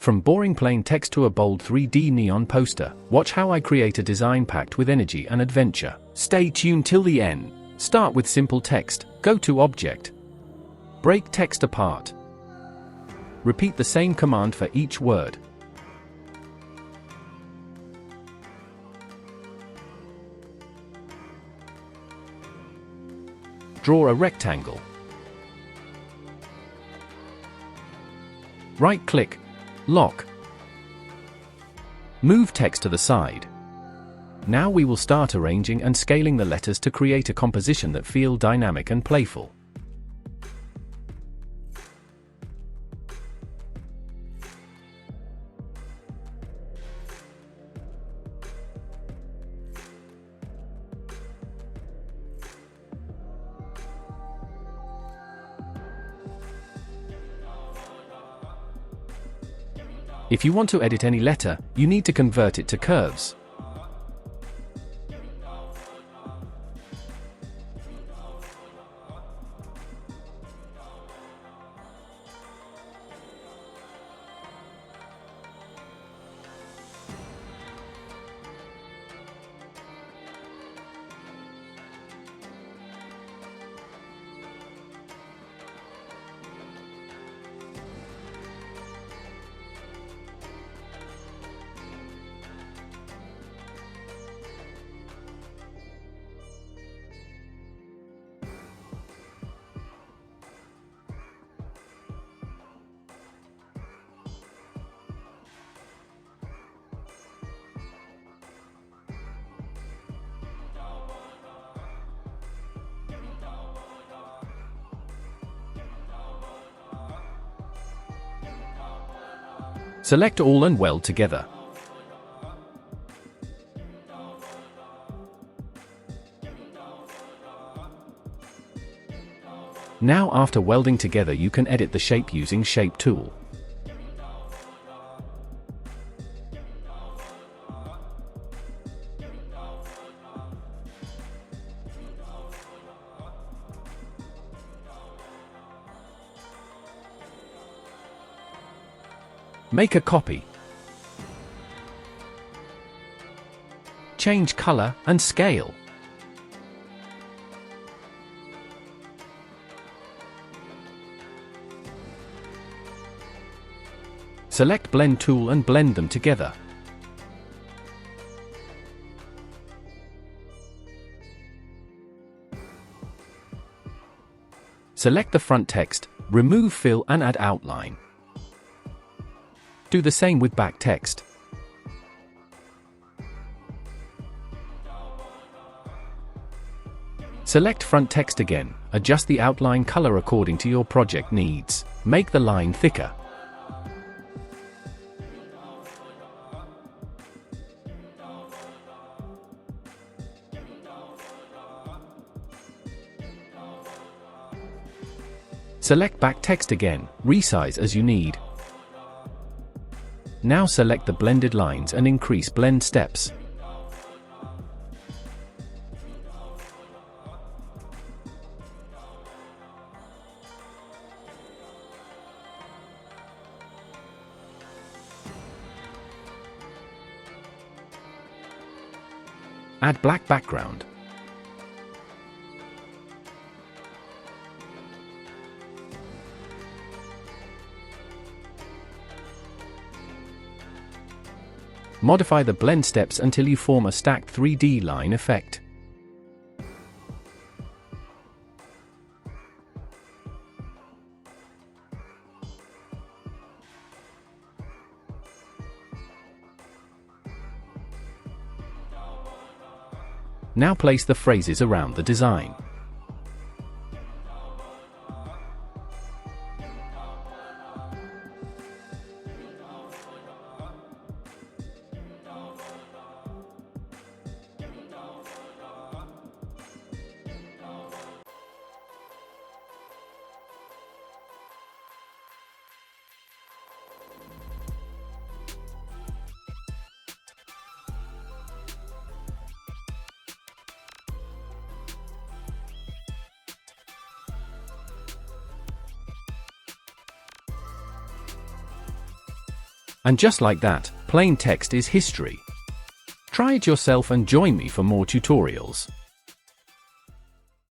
From boring plain text to a bold 3D neon poster, watch how I create a design packed with energy and adventure. Stay tuned till the end. Start with simple text, go to Object. Break text apart. Repeat the same command for each word. Draw a rectangle. Right-click, lock. Move text to the side. Now we will start arranging and scaling the letters to create a composition that feels dynamic and playful. If you want to edit any letter, you need to convert it to curves. Select all and weld together. Now after welding together you can edit the shape using Shape tool. Make a copy. Change color and scale. Select Blend tool and blend them together. Select the front text, remove fill and add outline. Do the same with back text. Select front text again, adjust the outline color according to your project needs. Make the line thicker. Select back text again, resize as you need. Now select the blended lines and increase blend steps. Add black background. Modify the blend steps until you form a stacked 3D line effect. Now place the phrases around the design. And just like that, plain text is history. Try it yourself and join me for more tutorials.